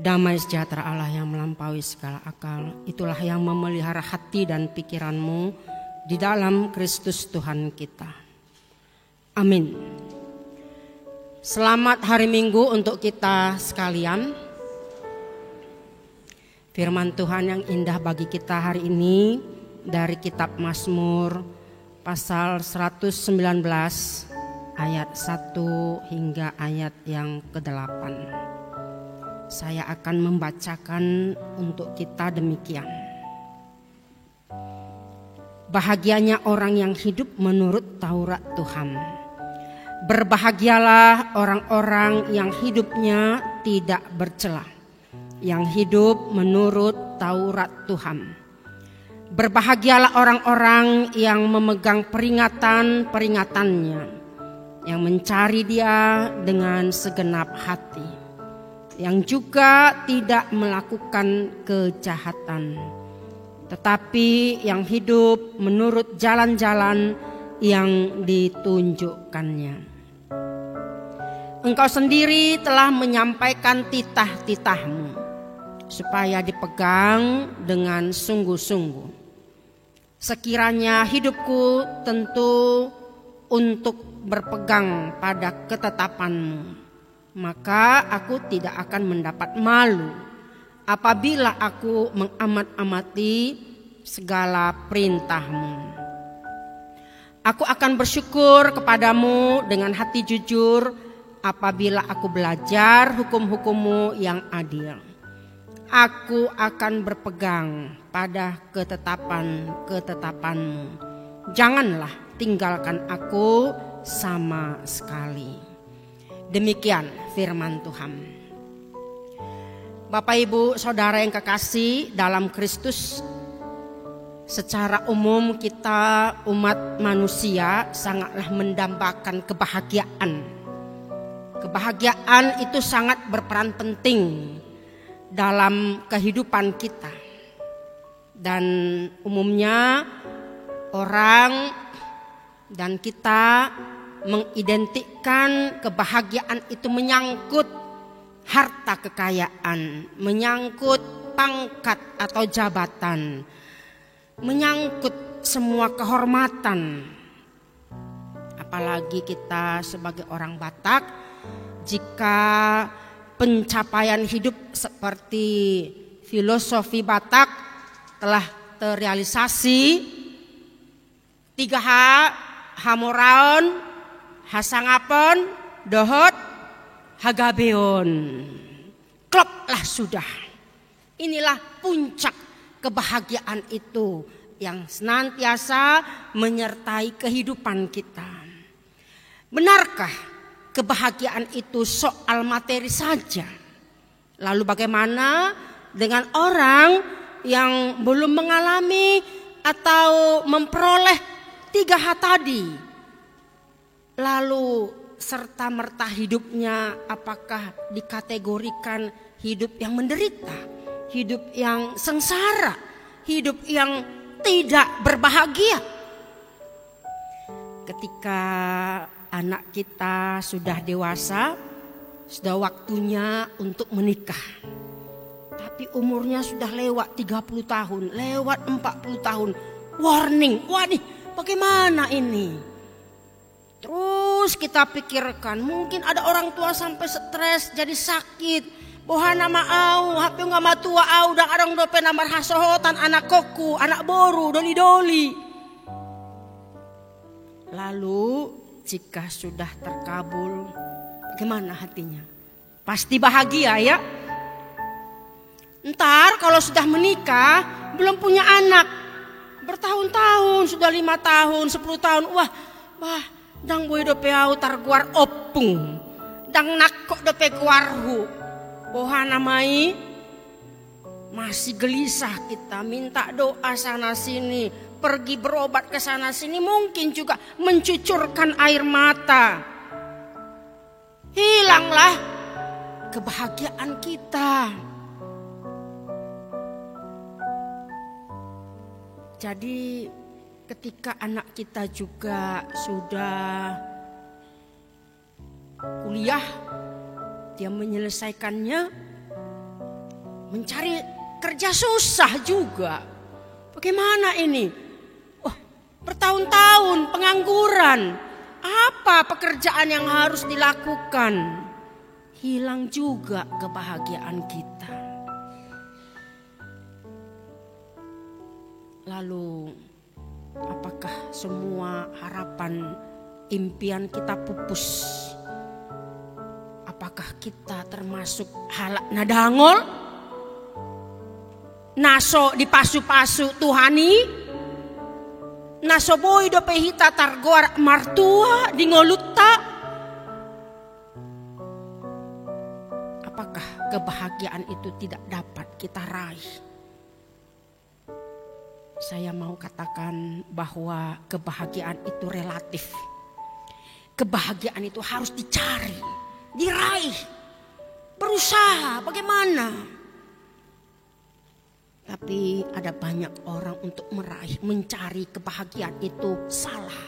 Damai sejahtera Allah yang melampaui segala akal, itulah yang memelihara hati dan pikiranmu di dalam Kristus Tuhan kita. Amin. Selamat hari Minggu untuk kita sekalian. Firman Tuhan yang indah bagi kita hari ini dari kitab Mazmur pasal 119 ayat 1 hingga ayat yang ke-8. Saya akan membacakan untuk kita demikian. Bahagianya orang yang hidup menurut Taurat Tuhan. Berbahagialah orang-orang yang hidupnya tidak bercela, yang hidup menurut Taurat Tuhan. Berbahagialah orang-orang yang memegang peringatan-peringatannya, yang mencari Dia dengan segenap hati, yang juga tidak melakukan kejahatan, tetapi yang hidup menurut jalan-jalan yang ditunjukkannya. Engkau sendiri telah menyampaikan titah-titahmu supaya dipegang dengan sungguh-sungguh. Sekiranya hidupku tentu untuk berpegang pada ketetapanmu, maka aku tidak akan mendapat malu apabila aku mengamat-amati segala perintahmu. Aku akan bersyukur kepadamu dengan hati jujur apabila aku belajar hukum-hukummu yang adil. Aku akan berpegang pada ketetapan-ketetapanmu. Janganlah tinggalkan aku sama sekali. Demikian firman Tuhan. Bapak Ibu Saudara yang kekasih dalam Kristus, secara umum kita umat manusia sangatlah mendambakan kebahagiaan. Kebahagiaan itu sangat berperan penting dalam kehidupan kita. Dan umumnya orang dan kita mengidentikan kebahagiaan itu menyangkut harta kekayaan, menyangkut pangkat atau jabatan, menyangkut semua kehormatan. Apalagi kita sebagai orang Batak, jika pencapaian hidup seperti filosofi Batak telah terrealisasi, 3H, hamoraon, hasangapon, dohot, hagabeon. Kloplah sudah. Inilah puncak kebahagiaan itu yang senantiasa menyertai kehidupan kita. Benarkah kebahagiaan itu soal materi saja? Lalu bagaimana dengan orang yang belum mengalami atau memperoleh 3H tadi? Lalu serta-merta hidupnya apakah dikategorikan hidup yang menderita, hidup yang sengsara, hidup yang tidak berbahagia? Ketika anak kita sudah dewasa, sudah waktunya untuk menikah, tapi umurnya sudah lewat 30 tahun, lewat 40 tahun, warning, wah nih bagaimana ini? Terus kita pikirkan, mungkin ada orang tua sampai stres, jadi sakit. Bohana maau, hape nga matua au, dan adang dope nambar hasohotan anak koku, anak boru, doli-doli. Lalu jika sudah terkabul, bagaimana hatinya? Pasti bahagia ya. Ntar kalau sudah menikah, belum punya anak, bertahun-tahun, sudah 5 tahun, 10 tahun, wah, dang boy dope au targuar opung, dang nakok dope guarhu. Bohana mai masih gelisah kita, minta doa sana sini, pergi berobat ke sana sini, mungkin juga mencucurkan air mata. Hilanglah kebahagiaan kita. Jadi ketika anak kita juga sudah kuliah, dia menyelesaikannya, mencari kerja susah juga. Bagaimana ini? Oh, bertahun-tahun pengangguran. Apa pekerjaan yang harus dilakukan? Hilang juga kebahagiaan kita. Lalu, apakah semua harapan, impian kita pupus? Apakah kita termasuk halak nadangol? Naso dipasu-pasu Tuhani? Naso boy do pehita targoar martua di ngoluta? Apakah kebahagiaan itu tidak dapat kita raih? Saya mau katakan bahwa kebahagiaan itu relatif. Kebahagiaan itu harus dicari, diraih, berusaha bagaimana. Tapi ada banyak orang untuk meraih, mencari kebahagiaan itu salah.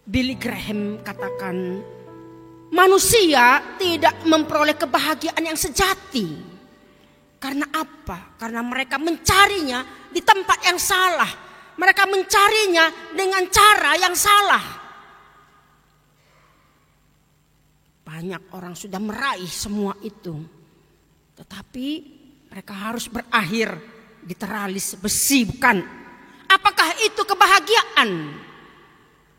Billy Graham katakan, manusia tidak memperoleh kebahagiaan yang sejati. Karena apa? Karena mereka mencarinya di tempat yang salah. Mereka mencarinya dengan cara yang salah. Banyak orang sudah meraih semua itu. Tetapi mereka harus berakhir di teralis besi, bukan? Apakah itu kebahagiaan?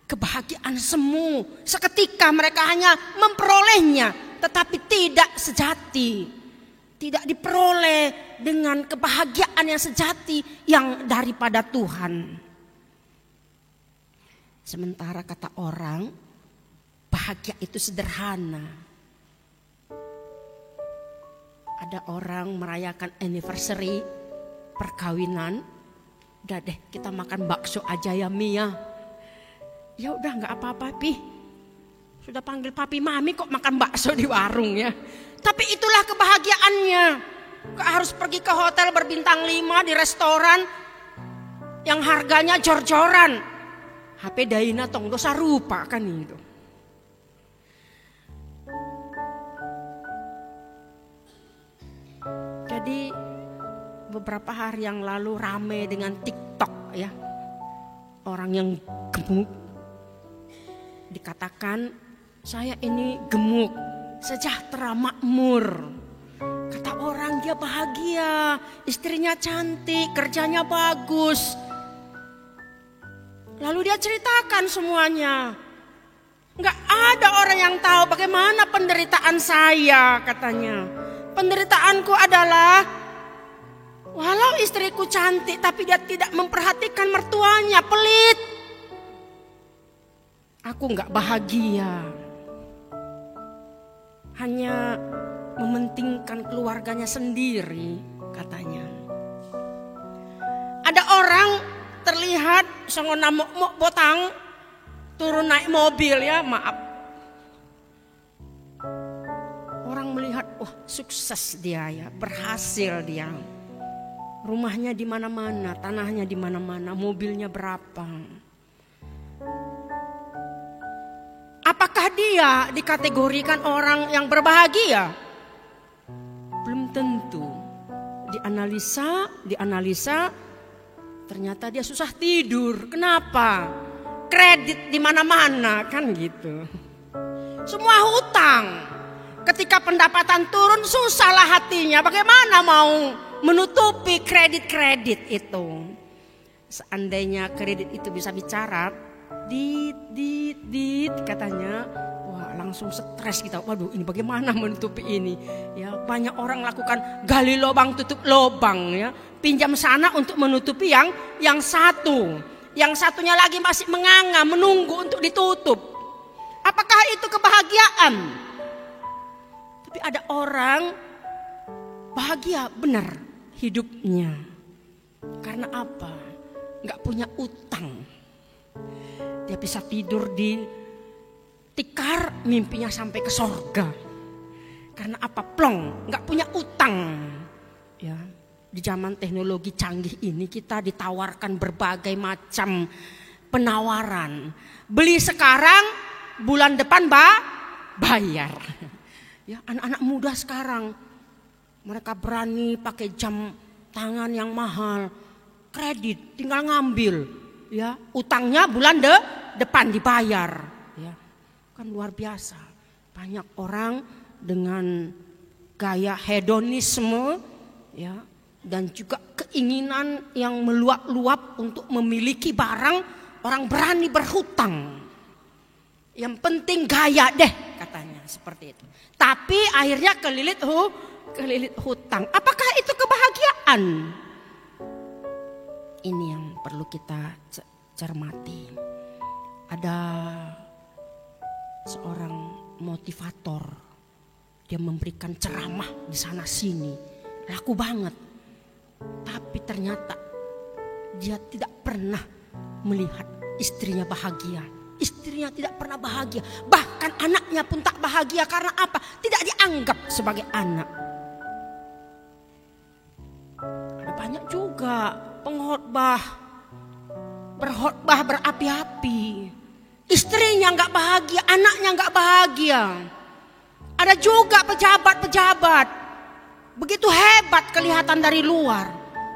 Kebahagiaan semu. Seketika mereka hanya memperolehnya, tetapi tidak sejati. Tidak diperoleh dengan kebahagiaan yang sejati yang daripada Tuhan. Sementara kata orang, bahagia itu sederhana. Ada orang merayakan anniversary perkawinan, udah deh kita makan bakso aja ya Mia. Ya udah nggak apa-apa Pi. Sudah panggil papi mami kok makan bakso di warung ya. Tapi itulah kebahagiaannya. Gak harus pergi ke hotel berbintang 5 di restoran yang harganya jor-joran. HP Daina tong dosa rupa kan itu. Jadi beberapa hari yang lalu rame dengan TikTok ya. Orang yang gemuk dikatakan saya ini gemuk, sejahtera, makmur. Kata orang dia bahagia, istrinya cantik, kerjanya bagus. Lalu dia ceritakan semuanya. Gak ada orang yang tahu bagaimana penderitaan saya katanya. Penderitaanku adalah walau istriku cantik tapi dia tidak memperhatikan mertuanya, pelit. Aku gak bahagia. Hanya mementingkan keluarganya sendiri katanya. Ada orang terlihat songona mok botang turun naik mobil ya, maaf. Orang melihat, wah sukses dia ya, berhasil dia. Rumahnya di mana-mana, tanahnya di mana-mana, mobilnya berapa. Apakah dia dikategorikan orang yang berbahagia? Belum tentu. Dianalisa, ternyata dia susah tidur. Kenapa? Kredit di mana-mana kan gitu. Semua hutang. Ketika pendapatan turun susahlah hatinya. Bagaimana mau menutupi kredit-kredit itu? Seandainya kredit itu bisa bicara, dit katanya, wah langsung stres kita. Waduh, ini bagaimana menutupi ini? Ya, banyak orang lakukan gali lubang tutup lubang ya. Pinjam sana untuk menutupi yang satu. Yang satunya lagi masih menganga, menunggu untuk ditutup. Apakah itu kebahagiaan? Tapi ada orang bahagia benar hidupnya. Karena apa? Gak punya utang. Dia bisa tidur di tikar, mimpinya sampai ke sorga. Karena apa? Plong, gak punya utang. Ya, di zaman teknologi canggih ini kita ditawarkan berbagai macam penawaran. Beli sekarang, bulan depan bayar. Ya, anak-anak muda sekarang Mereka berani pakai jam tangan yang mahal, kredit tinggal ngambil, ya, utangnya bulan depan dibayar, ya. Kan luar biasa. Banyak orang dengan gaya hedonisme, ya, dan juga keinginan yang meluap-luap untuk memiliki barang, orang berani berhutang. Yang penting gaya deh katanya, seperti itu. Tapi akhirnya kelilit hutang. Apakah itu kebahagiaan? Ini yang perlu kita cermati. Ada seorang motivator, dia memberikan ceramah di sana sini, laku banget. Tapi ternyata dia tidak pernah melihat istrinya bahagia. Istrinya tidak pernah bahagia. Bahkan anaknya pun tak bahagia. Karena apa? Tidak dianggap sebagai anak. Ada banyak juga pengkhotbah, berkhotbah berapi-api. Istrinya gak bahagia, anaknya gak bahagia. Ada juga pejabat-pejabat, begitu hebat kelihatan dari luar,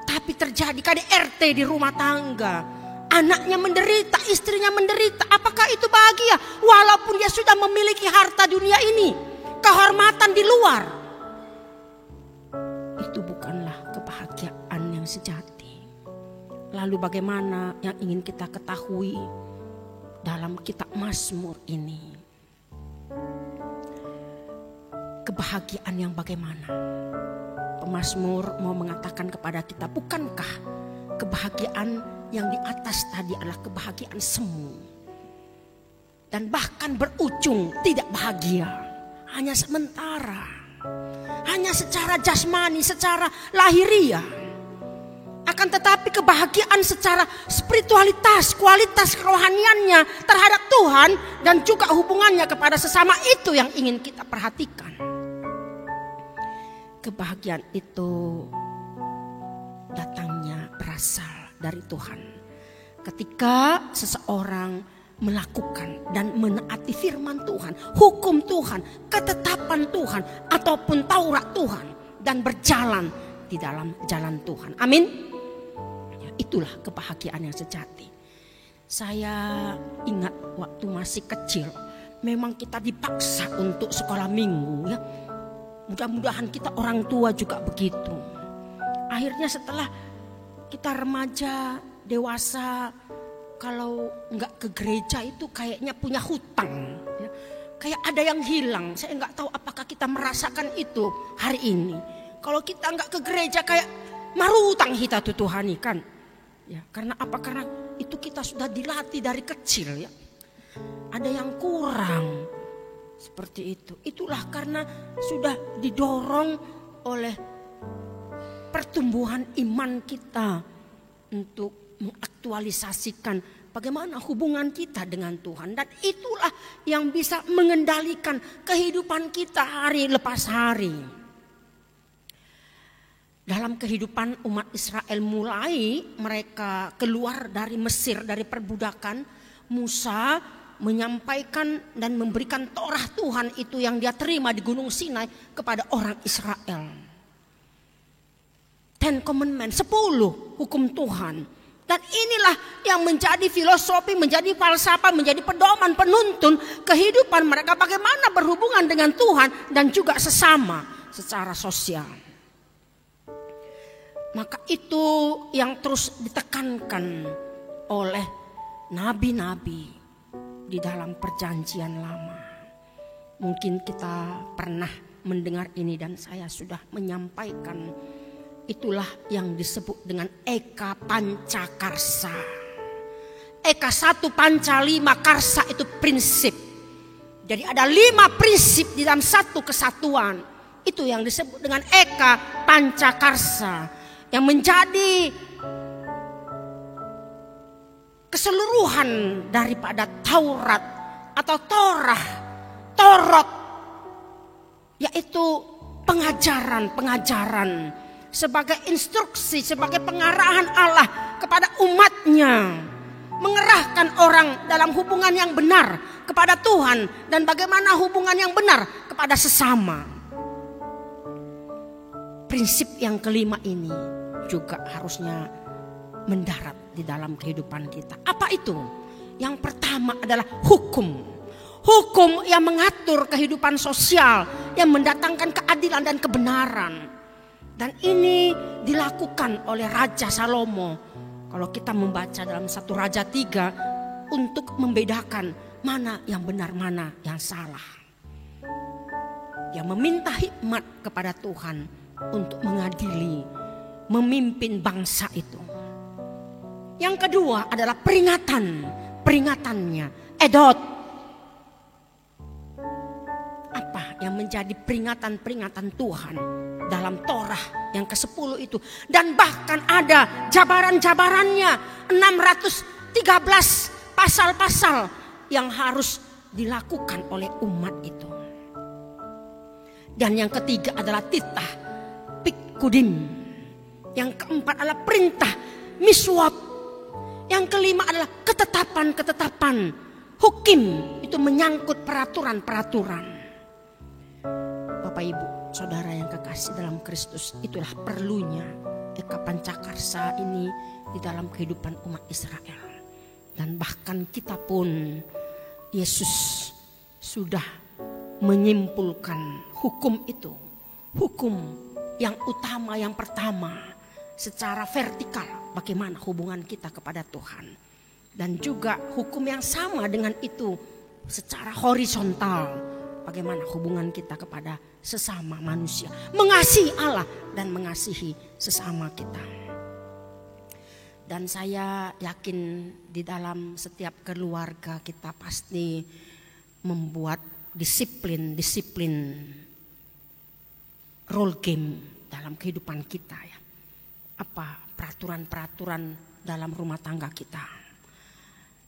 tapi terjadi KDRT di rumah tangga. Anaknya menderita, istrinya menderita. Apakah itu bahagia? Walaupun dia sudah memiliki harta dunia ini, kehormatan di luar. Itu bukanlah kebahagiaan yang sejati. Lalu bagaimana yang ingin kita ketahui dalam kitab Mazmur ini? Kebahagiaan yang bagaimana? Pemazmur mau mengatakan kepada kita, bukankah kebahagiaan yang di atas tadi adalah kebahagiaan semu, dan bahkan berujung tidak bahagia, hanya sementara, hanya secara jasmani, secara lahiriah. Akan tetapi kebahagiaan secara spiritualitas, kualitas kerohaniannya terhadap Tuhan dan juga hubungannya kepada sesama, itu yang ingin kita perhatikan. Kebahagiaan itu datangnya berasal dari Tuhan. Ketika seseorang melakukan dan menaati firman Tuhan, hukum Tuhan, ketetapan Tuhan, ataupun Taurat Tuhan, dan berjalan di dalam jalan Tuhan. Amin. Ya, itulah kebahagiaan yang sejati. Saya ingat waktu masih kecil, memang kita dipaksa untuk sekolah minggu, ya. Mudah-mudahan kita orang tua juga begitu. Akhirnya setelah kita remaja, dewasa, kalau nggak ke gereja itu kayaknya punya hutang, ya. Kayak ada yang hilang. Saya nggak tahu apakah kita merasakan itu hari ini. Kalau kita nggak ke gereja kayak marutang kita tuh Tuhan kan, ya. Karena apa? Karena itu kita sudah dilatih dari kecil, ya. Ada yang kurang seperti itu. Itulah karena sudah didorong oleh pertumbuhan iman kita untuk mengaktualisasikan bagaimana hubungan kita dengan Tuhan. Dan itulah yang bisa mengendalikan kehidupan kita hari lepas hari. Dalam kehidupan umat Israel, mulai mereka keluar dari Mesir, dari perbudakan, Musa menyampaikan dan memberikan Torah Tuhan itu yang dia terima di Gunung Sinai kepada orang Israel. 10 Commandments, 10 hukum Tuhan. Dan inilah yang menjadi filosofi, menjadi falsafah, menjadi pedoman, penuntun kehidupan mereka bagaimana berhubungan dengan Tuhan dan juga sesama secara sosial. Maka itu yang terus ditekankan oleh nabi-nabi di dalam perjanjian lama. Mungkin kita pernah mendengar ini dan saya sudah menyampaikan. Itulah yang disebut dengan Eka Pancakarsa. Eka 1 Panca 5 Karsa itu prinsip. Jadi ada 5 prinsip di dalam satu kesatuan. Itu yang disebut dengan Eka Pancakarsa, yang menjadi keseluruhan daripada Taurat atau Torot, yaitu pengajaran sebagai instruksi, sebagai pengarahan Allah kepada umatnya, mengerahkan orang dalam hubungan yang benar kepada Tuhan dan bagaimana hubungan yang benar kepada sesama. prinsip yang kelima ini juga harusnya mendarat di dalam kehidupan kita. Apa itu? Yang pertama adalah hukum. Hukum yang mengatur kehidupan sosial, yang mendatangkan keadilan dan kebenaran. Dan ini dilakukan oleh Raja Salomo. Kalau kita membaca dalam 1 Raja 3 untuk membedakan mana yang benar, mana yang salah. Dia meminta hikmat kepada Tuhan untuk mengadili, memimpin bangsa itu. Yang kedua adalah peringatannya, edot. Apa yang menjadi peringatan-peringatan Tuhan dalam Torah yang ke-10 itu. Dan bahkan ada jabaran-jabarannya, 613 pasal-pasal yang harus dilakukan oleh umat itu. Dan yang ketiga adalah titah pikudim. Yang keempat adalah perintah miswat. Yang kelima adalah ketetapan-ketetapan. Hukum itu menyangkut peraturan-peraturan. Bapak Ibu, saudara yang kekasih dalam Kristus, itulah perlunya Eka Pancakarsa ini di dalam kehidupan umat Israel. Dan bahkan kita pun, Yesus sudah menyimpulkan hukum itu. Hukum yang utama, yang pertama, secara vertikal, bagaimana hubungan kita kepada Tuhan. Dan juga hukum yang sama dengan itu secara horizontal, bagaimana hubungan kita kepada sesama manusia. Mengasihi Allah dan mengasihi sesama kita. Dan saya yakin di dalam setiap keluarga kita pasti membuat disiplin role game dalam kehidupan kita ya. Apa peraturan-peraturan dalam rumah tangga kita.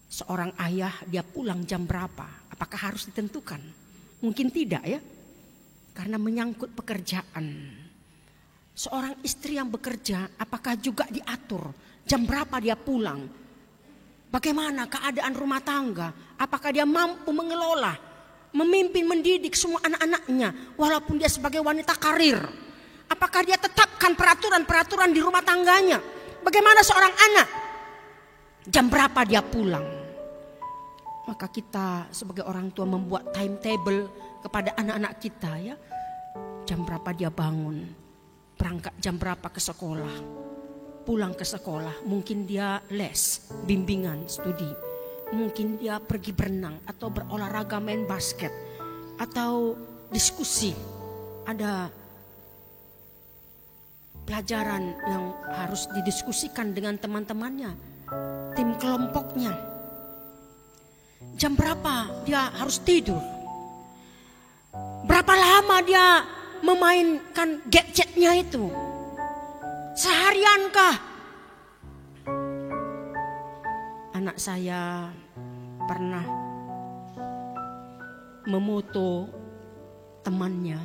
Seorang ayah dia pulang jam berapa? Apakah harus ditentukan? Mungkin tidak ya. Karena menyangkut pekerjaan. Seorang istri yang bekerja apakah juga diatur jam berapa dia pulang? Bagaimana keadaan rumah tangga? Apakah dia mampu mengelola, memimpin, mendidik semua anak-anaknya walaupun dia sebagai wanita karir? Apakah dia tetapkan peraturan-peraturan di rumah tangganya? Bagaimana seorang anak? Jam berapa dia pulang? Maka kita sebagai orang tua membuat timetable kepada anak-anak kita ya. Jam berapa dia bangun? Berangkat jam berapa ke sekolah? Pulang ke sekolah, mungkin dia les, bimbingan, studi. Mungkin dia pergi berenang atau berolahraga main basket atau diskusi. Ada pelajaran yang harus didiskusikan dengan teman-temannya, tim kelompoknya. Jam berapa dia harus tidur? Berapa lama dia memainkan gadgetnya itu? Sehariankah? Anak saya pernah memoto temannya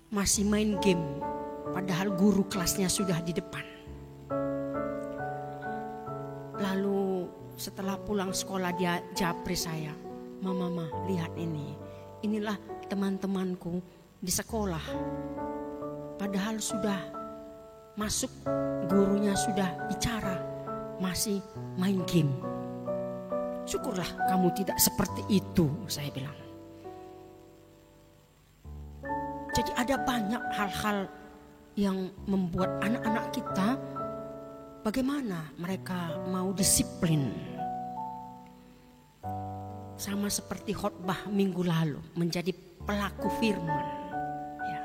masih main game, padahal guru kelasnya sudah di depan. Lalu setelah pulang sekolah dia japri saya, Mama, lihat ini. Inilah teman-temanku di sekolah. Padahal sudah masuk, gurunya sudah bicara, masih main game. Syukurlah kamu tidak seperti itu, saya bilang. Jadi ada banyak hal-hal yang membuat anak-anak kita bagaimana mereka mau disiplin. Sama seperti khotbah minggu lalu, menjadi pelaku firman. Ya,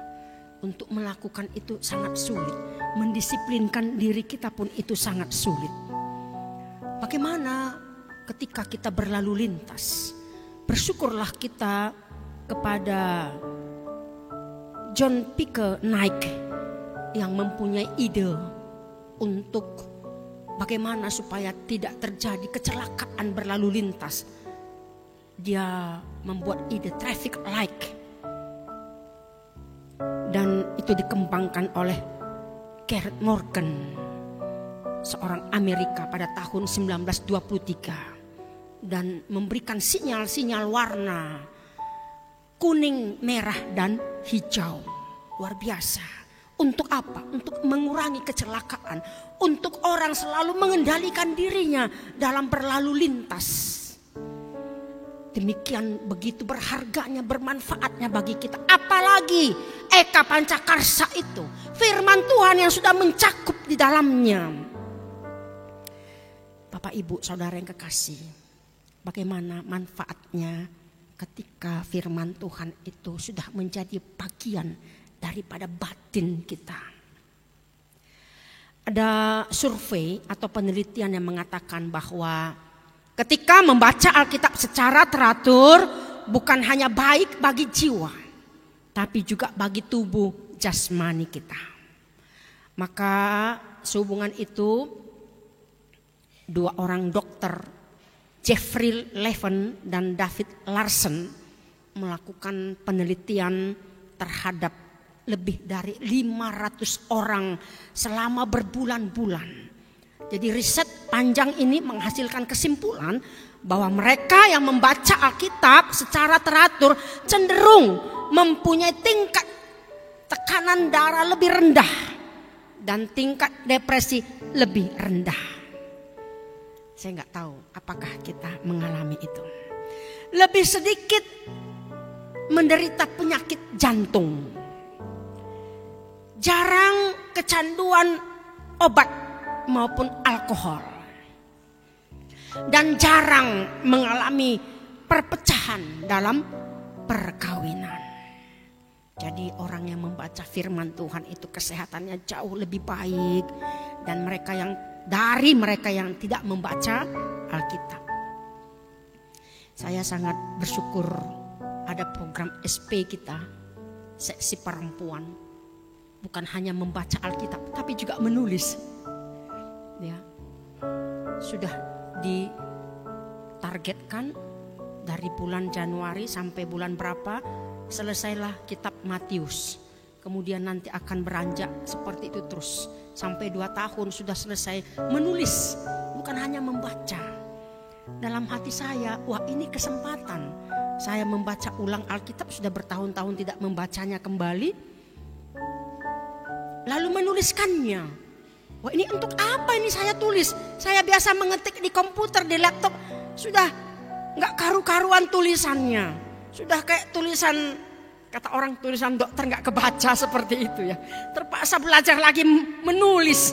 untuk melakukan itu sangat sulit. Mendisiplinkan diri kita pun itu sangat sulit. Bagaimana ketika kita berlalu lintas? Bersyukurlah kita kepada John Piker Nike yang mempunyai ide untuk bagaimana supaya tidak terjadi kecelakaan berlalu lintas. Dia membuat ide traffic light dan itu dikembangkan oleh Gareth Morgan, seorang Amerika pada tahun 1923, dan memberikan sinyal-sinyal warna kuning, merah, dan hijau. Luar biasa Untuk apa? Untuk mengurangi kecelakaan. Untuk orang selalu mengendalikan dirinya dalam berlalu lintas. Demikian begitu berharganya, bermanfaatnya bagi kita. Apalagi Eka Pancakarsa itu. Firman Tuhan yang sudah mencakup di dalamnya. Bapak Ibu Saudara yang kekasih. Bagaimana manfaatnya ketika firman Tuhan itu sudah menjadi bagian daripada batin kita. Ada survei atau penelitian yang mengatakan bahwa ketika membaca Alkitab secara teratur bukan hanya baik bagi jiwa, tapi juga bagi tubuh jasmani kita. Maka sehubungan itu dua orang dokter, Jeffrey Levin dan David Larson, melakukan penelitian terhadap lebih dari 500 orang selama berbulan-bulan. Jadi riset panjang ini menghasilkan kesimpulan bahwa mereka yang membaca Alkitab secara teratur cenderung mempunyai tingkat tekanan darah lebih rendah dan tingkat depresi lebih rendah. Saya nggak tahu apakah kita mengalami itu. Lebih sedikit menderita penyakit jantung. Jarang kecanduan obat maupun alkohol. Dan jarang mengalami perpecahan dalam perkawinan. Jadi orang yang membaca firman Tuhan itu kesehatannya jauh lebih baik. Dan mereka yang tidak membaca Alkitab. Saya sangat bersyukur ada program SP kita, seksi perempuan. Bukan hanya membaca Alkitab, tapi juga menulis. Ya, sudah ditargetkan dari bulan Januari sampai bulan berapa selesailah kitab Matius. Kemudian nanti akan beranjak seperti itu terus. Sampai 2 tahun sudah selesai menulis, bukan hanya membaca. Dalam hati saya, wah ini kesempatan. Saya membaca ulang Alkitab, sudah bertahun-tahun tidak membacanya kembali. Lalu menuliskannya. Wah ini untuk apa ini saya tulis? Saya biasa mengetik di komputer, di laptop. Sudah gak karu-karuan tulisannya. Sudah kayak tulisan, kata orang tulisan dokter gak kebaca seperti itu ya. Terpaksa belajar lagi menulis.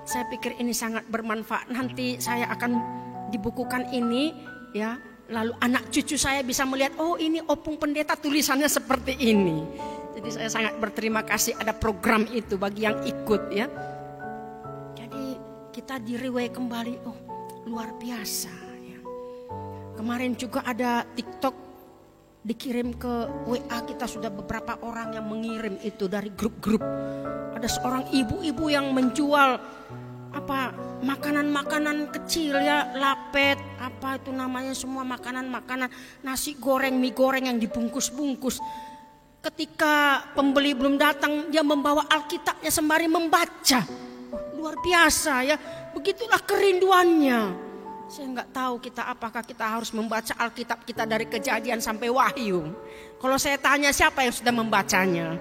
Saya pikir ini sangat bermanfaat. Nanti saya akan dibukukan ini ya. Lalu anak cucu saya bisa melihat, oh ini Opung Pendeta tulisannya seperti ini. Jadi saya sangat berterima kasih ada program itu bagi yang ikut ya. Jadi kita direwai kembali, oh luar biasa ya. Kemarin juga ada TikTok dikirim ke WA kita, sudah beberapa orang yang mengirim itu dari grup-grup. Ada seorang ibu-ibu yang menjual makanan-makanan kecil ya, lapet, apa itu namanya, semua makanan-makanan, nasi goreng, mie goreng yang dibungkus-bungkus. Ketika pembeli belum datang, dia membawa Alkitabnya sembari membaca. Luar biasa ya, begitulah kerinduannya. Saya nggak tahu apakah kita harus membaca Alkitab kita dari Kejadian sampai Wahyu. Kalau saya tanya siapa yang sudah membacanya,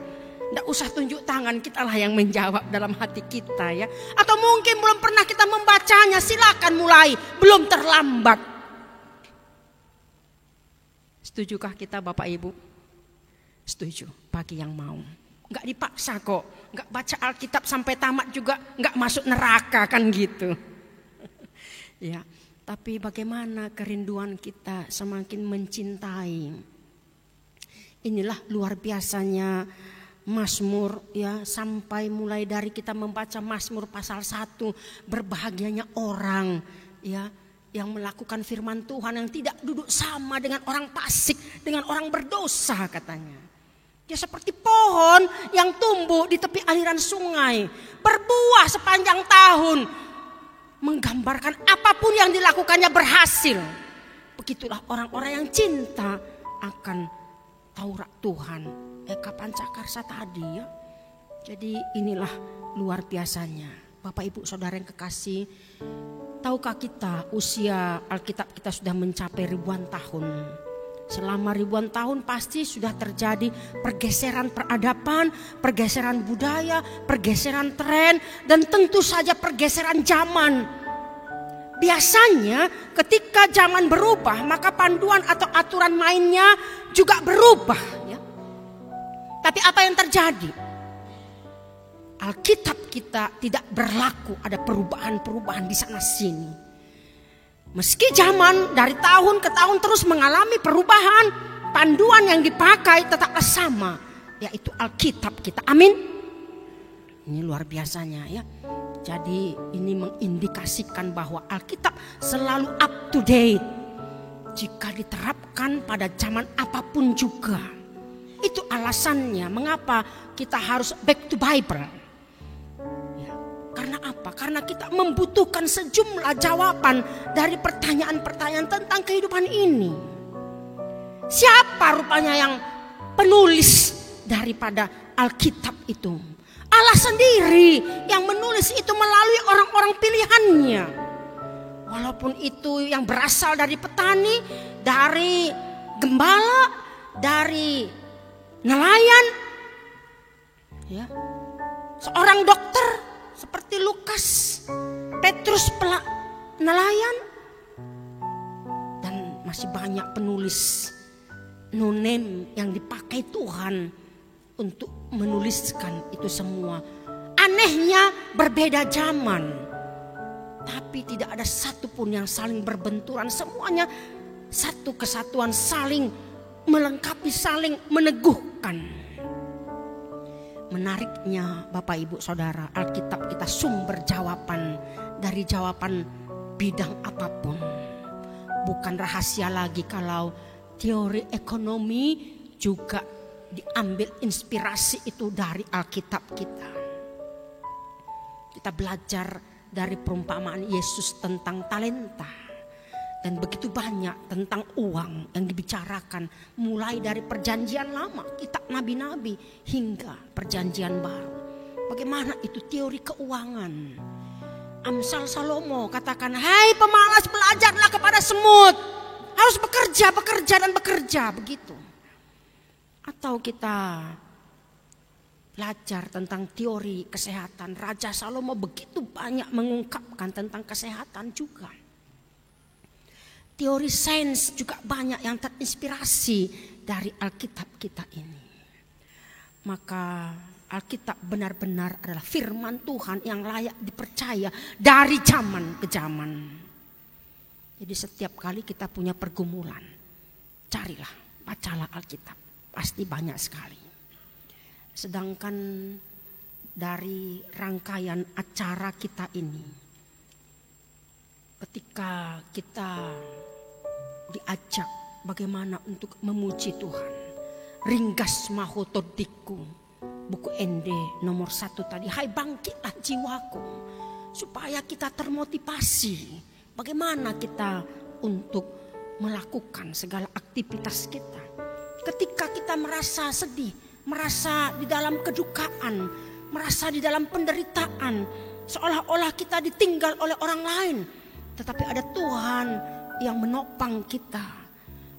nggak usah tunjuk tangan, kitalah yang menjawab dalam hati kita ya. Atau mungkin belum pernah kita membacanya, silakan mulai, belum terlambat. Setujukah kita Bapak Ibu? Setuju, bagi yang mau. Nggak dipaksa kok, nggak baca Alkitab sampai tamat juga nggak masuk neraka kan gitu. Ya, tapi bagaimana kerinduan kita semakin mencintai. Inilah luar biasanya Mazmur ya, sampai mulai dari kita membaca Mazmur pasal 1, berbahagianya orang ya yang melakukan firman Tuhan, yang tidak duduk sama dengan orang fasik, dengan orang berdosa katanya. Dia seperti pohon yang tumbuh di tepi aliran sungai, berbuah sepanjang tahun, menggambarkan apapun yang dilakukannya berhasil. Begitulah orang-orang yang cinta akan Taurat Tuhan. Eka Pancakarsa tadi ya. Jadi inilah luar biasanya. Bapak Ibu Saudara yang kekasih, tahukah kita usia Alkitab kita sudah mencapai ribuan tahun. Selama ribuan tahun pasti sudah terjadi pergeseran peradaban, pergeseran budaya, pergeseran tren, dan tentu saja pergeseran zaman. Biasanya ketika zaman berubah, maka panduan atau aturan mainnya juga berubah. Ya. Tapi apa yang terjadi? Alkitab kita tidak berlaku, ada perubahan-perubahan di sana sini. Meski zaman dari tahun ke tahun terus mengalami perubahan, panduan yang dipakai tetaplah sama, yaitu Alkitab kita. Amin. Ini luar biasanya ya. Jadi ini mengindikasikan bahwa Alkitab selalu up to date. Jika diterapkan pada zaman apapun juga. Itu alasannya mengapa kita harus back to Bible. Karena apa? Karena kita membutuhkan sejumlah jawaban dari pertanyaan-pertanyaan tentang kehidupan ini. Siapa rupanya yang penulis daripada Alkitab itu? Allah sendiri yang menulis itu melalui orang-orang pilihannya. Walaupun itu yang berasal dari petani, dari gembala, dari nelayan, ya, seorang dokter seperti Lukas, Petrus nelayan, dan masih banyak penulis no name yang dipakai Tuhan untuk menuliskan itu semua. Anehnya berbeda zaman, tapi tidak ada satupun yang saling berbenturan. Semuanya satu kesatuan, saling melengkapi, saling meneguhkan. Menariknya Bapak Ibu Saudara, Alkitab kita sumber jawaban dari jawaban bidang apapun. Bukan rahasia lagi kalau teori ekonomi juga diambil inspirasi itu dari Alkitab kita. Kita belajar dari perumpamaan Yesus tentang talenta. Dan begitu banyak tentang uang yang dibicarakan. Mulai dari perjanjian lama, kitab nabi-nabi, hingga perjanjian baru. Bagaimana itu teori keuangan. Amsal Salomo katakan, hai pemalas, belajarlah kepada semut. Harus bekerja, bekerja, dan bekerja. Begitu. Atau kita belajar tentang teori kesehatan. Raja Salomo begitu banyak mengungkapkan tentang kesehatan juga. Teori sains juga banyak yang terinspirasi dari Alkitab kita ini. Maka Alkitab benar-benar adalah firman Tuhan yang layak dipercaya dari zaman ke zaman. Jadi setiap kali kita punya pergumulan, carilah, bacalah Alkitab. Pasti banyak sekali. Sedangkan dari rangkaian acara kita ini, ketika kita diajak bagaimana untuk memuji Tuhan, ringgas mahotodiku, buku ND nomor 1 tadi, hai bangkitlah jiwaku, supaya kita termotivasi bagaimana kita untuk melakukan segala aktivitas kita. Ketika kita merasa sedih, merasa di dalam kedukaan, merasa di dalam penderitaan, seolah-olah kita ditinggal oleh orang lain. Tetapi ada Tuhan yang menopang kita.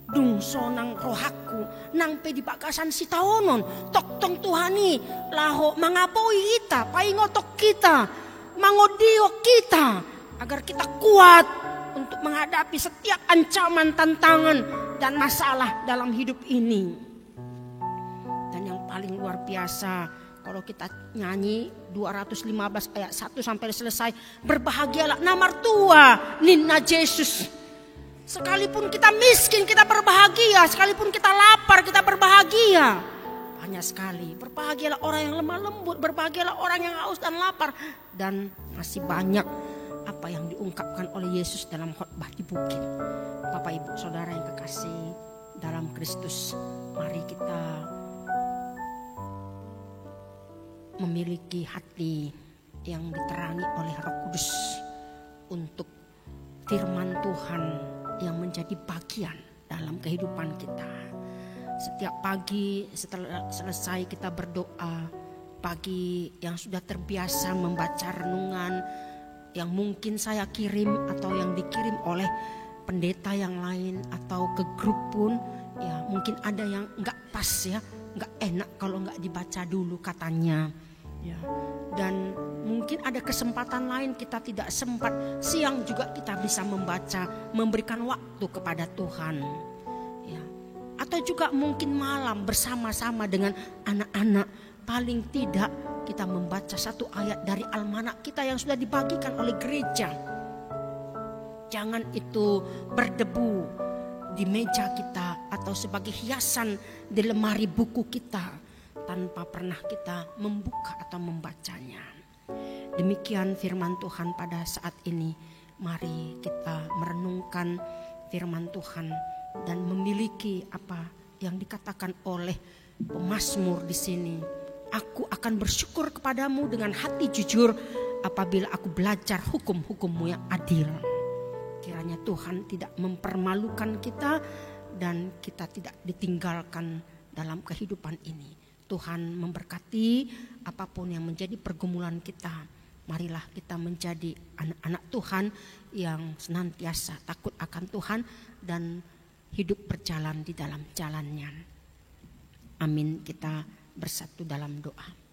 Dungso nang rohaku, nang pedi bakasan sitaonon, tok-tong Tuhani, laho mangapoi kita, paingotok kita, mangodiok kita, agar kita kuat untuk menghadapi setiap ancaman, tantangan, dan masalah dalam hidup ini. Dan yang paling luar biasa, kalau kita nyanyi 215 ayat 1 sampai selesai, berbahagialah namar tua Nina Yesus. Sekalipun kita miskin kita berbahagia, sekalipun kita lapar kita berbahagia. Banyak sekali. Berbahagialah orang yang lemah lembut, berbahagialah orang yang haus dan lapar. Dan masih banyak apa yang diungkapkan oleh Yesus dalam khotbah di bukit. Bapak Ibu Saudara yang kekasih dalam Kristus, mari kita memiliki hati yang diterangi oleh Roh Kudus untuk firman Tuhan yang menjadi bagian dalam kehidupan kita. Setiap pagi setelah selesai kita berdoa, pagi yang sudah terbiasa membaca renungan yang mungkin saya kirim atau yang dikirim oleh pendeta yang lain atau ke grup pun Ya, mungkin ada yang nggak pas ya, nggak enak kalau nggak dibaca dulu katanya. Ya, dan mungkin ada kesempatan lain kita tidak sempat, siang juga kita bisa membaca, memberikan waktu kepada Tuhan. Ya. Atau juga mungkin malam bersama-sama dengan anak-anak, paling tidak kita membaca satu ayat dari almanak kita yang sudah dibagikan oleh gereja. Jangan itu berdebu di meja kita atau sebagai hiasan di lemari buku kita tanpa pernah kita membuka atau membacanya. Demikian firman Tuhan pada saat ini. Mari kita merenungkan firman Tuhan dan memiliki apa yang dikatakan oleh pemazmur di sini. Aku akan bersyukur kepadamu dengan hati jujur apabila aku belajar hukum-hukum-Mu yang adil. Kiranya Tuhan tidak mempermalukan kita dan kita tidak ditinggalkan dalam kehidupan ini. Tuhan memberkati apapun yang menjadi pergumulan kita. Marilah kita menjadi anak-anak Tuhan yang senantiasa takut akan Tuhan dan hidup berjalan di dalam jalannya. Amin. Kita bersatu dalam doa.